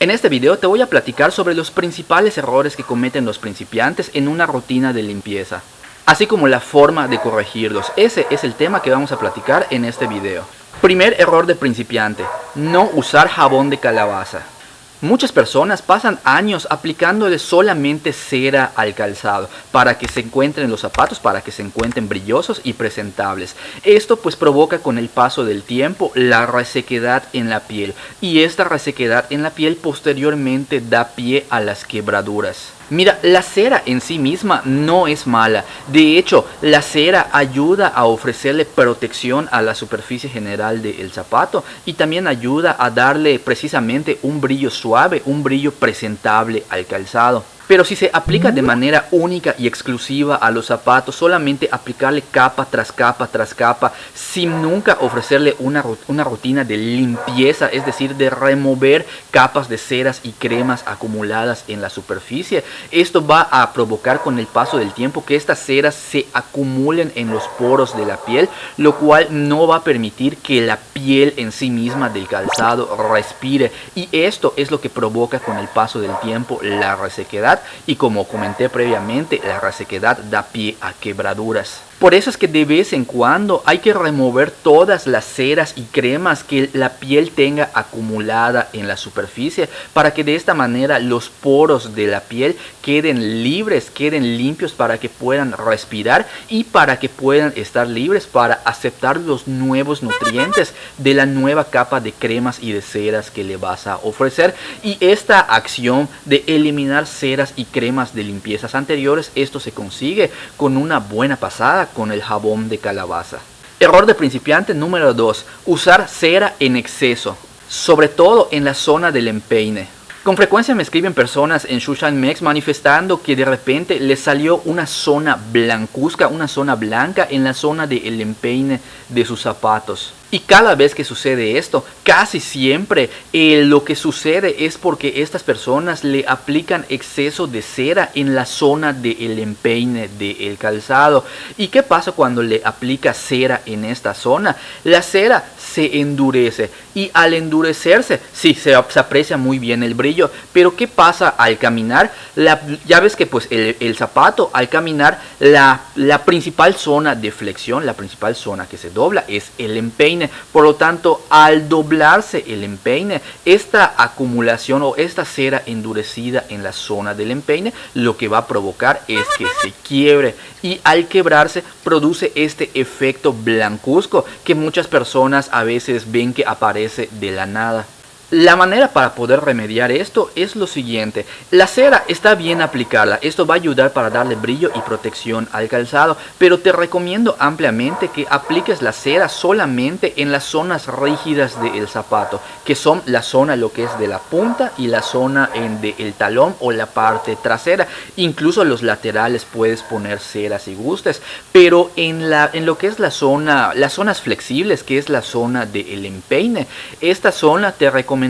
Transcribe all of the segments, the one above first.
En este video te voy a platicar sobre los principales errores que cometen los principiantes en una rutina de limpieza, así como la forma de corregirlos. Ese es el tema que vamos a platicar en este video. Primer error de principiante: no usar jabón de calabaza. Muchas personas pasan años aplicándole solamente cera al calzado para que se encuentren los zapatos, para que se encuentren brillosos y presentables. Esto pues provoca con el paso del tiempo la resequedad en la piel, y esta resequedad en la piel posteriormente da pie a las quebraduras. Mira, la cera en sí misma no es mala. De hecho, la cera ayuda a ofrecerle protección a la superficie general del zapato y también ayuda a darle precisamente un brillo suave, un brillo presentable al calzado. Pero si se aplica de manera única y exclusiva a los zapatos, solamente aplicarle capa tras capa tras capa, sin nunca ofrecerle una rutina de limpieza, es decir, de remover capas de ceras y cremas acumuladas en la superficie, esto va a provocar con el paso del tiempo que estas ceras se acumulen en los poros de la piel, lo cual no va a permitir que la piel en sí misma del calzado respire, y esto es lo que provoca con el paso del tiempo la resequedad. Y como comenté previamente, la resequedad da pie a quebraduras. Por eso es que de vez en cuando hay que remover todas las ceras y cremas que la piel tenga acumulada en la superficie, para que de esta manera los poros de la piel queden libres, queden limpios, para que puedan respirar y para que puedan estar libres para aceptar los nuevos nutrientes de la nueva capa de cremas y de ceras que le vas a ofrecer. Y esta acción de eliminar ceras y cremas de limpiezas anteriores, esto se consigue con una buena pasada con el jabón de calabaza. Error de principiante número 2: usar cera en exceso, sobre todo en la zona del empeine. Con frecuencia me escriben personas en Shushan Mex manifestando que de repente les salió una zona blancuzca, una zona blanca en la zona del empeine de sus zapatos. Y cada vez que sucede esto, casi siempre lo que sucede es porque estas personas le aplican exceso de cera en la zona del empeine del calzado. ¿Y qué pasa cuando le aplica cera en esta zona? La cera se endurece, y al endurecerse, sí, se aprecia muy bien el brillo, pero ¿qué pasa al caminar? Ya ves que pues el zapato al caminar, la principal zona de flexión, la principal zona que se dobla es el empeine. Por lo tanto, al doblarse el empeine, esta acumulación o esta cera endurecida en la zona del empeine, lo que va a provocar es que se quiebre, y al quebrarse produce este efecto blancuzco que muchas personas a veces ven que aparece de la nada. La manera para poder remediar esto es lo siguiente: la cera está bien aplicarla, esto va a ayudar para darle brillo y protección al calzado, pero te recomiendo ampliamente que apliques la cera solamente en las zonas rígidas del zapato, que son la zona lo que es de la punta y la zona del talón o la parte trasera. Incluso los laterales puedes poner cera si gustes, pero en lo que es las zonas flexibles, que es la zona del empeine, esta zona te recomendaría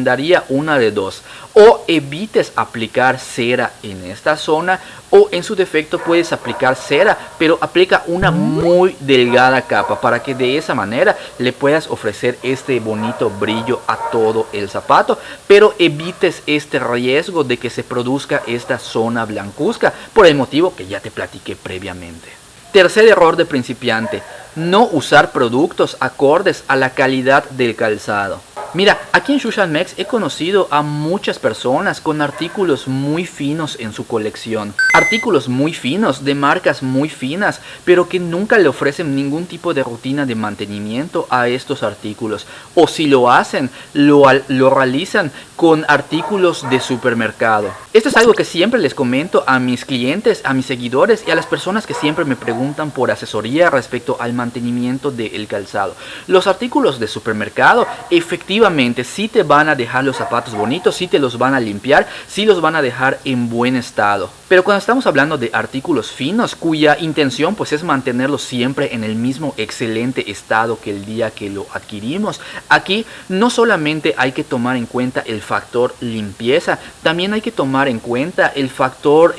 una de dos: o evites aplicar cera en esta zona, o en su defecto puedes aplicar cera, pero aplica una muy delgada capa para que de esa manera le puedas ofrecer este bonito brillo a todo el zapato, pero evites este riesgo de que se produzca esta zona blancuzca por el motivo que ya te platiqué previamente. Tercer error de principiante: no usar productos acordes a la calidad del calzado. Mira, aquí en Shushan Mex he conocido a muchas personas con artículos muy finos en su colección. Artículos muy finos, de marcas muy finas, pero que nunca le ofrecen ningún tipo de rutina de mantenimiento a estos artículos. O si lo hacen, lo realizan con artículos de supermercado. Esto es algo que siempre les comento a mis clientes, a mis seguidores y a las personas que siempre me preguntan por asesoría respecto al mantenimiento del calzado. Los artículos de supermercado efectivamente sí te van a dejar los zapatos bonitos, sí te los van a limpiar, sí los van a dejar en buen estado. Pero cuando estamos hablando de artículos finos, cuya intención pues es mantenerlos siempre en el mismo excelente estado que el día que lo adquirimos, aquí no solamente hay que tomar en cuenta el factor limpieza, también hay que tomar en cuenta el factor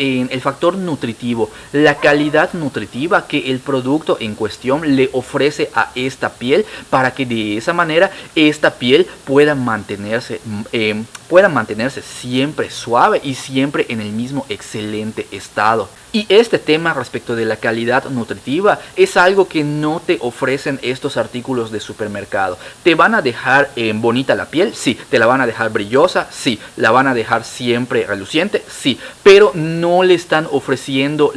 nutritivo, la calidad nutritiva que el producto en cuestión le ofrece a esta piel, para que de esa manera esta piel pueda mantenerse pueda mantenerse siempre suave y siempre en el mismo excelente estado. Y este tema respecto de la calidad nutritiva es algo que no te ofrecen estos artículos de supermercado. ¿Te van a dejar bonita la piel? Sí. ¿Te la van a dejar brillosa? Sí. ¿La van a dejar siempre reluciente? Sí. Pero no le están ofreciendo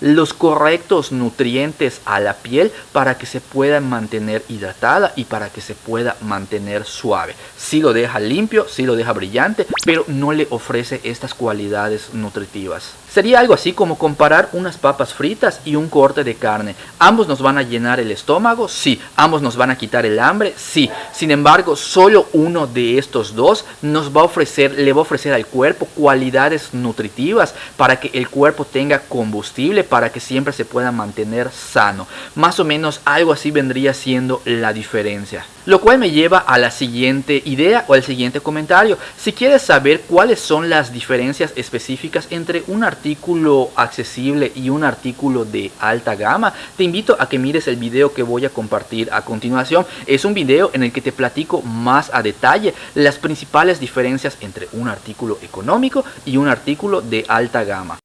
los correctos nutrientes a la piel para que se pueda mantener hidratada y para que se pueda mantener suave. Sí lo deja limpio, sí lo deja brillante, pero no le ofrece estas cualidades nutritivas. Sería algo así como comparar unas papas fritas y un corte de carne. ¿Ambos nos van a llenar el estómago? Sí. ¿Ambos nos van a quitar el hambre? Sí. Sin embargo, solo uno de estos dos le va a ofrecer al cuerpo cualidades nutritivas para que el cuerpo tenga combustible, para que siempre se pueda mantener sano. Más o menos algo así vendría siendo la diferencia. Lo cual me lleva a la siguiente idea o al siguiente comentario. Si quieres saber cuáles son las diferencias específicas entre un artículo accesible y un artículo de alta gama, te invito a que mires el video que voy a compartir a continuación. Es un video en el que te platico más a detalle las principales diferencias entre un artículo económico y un artículo de alta gama.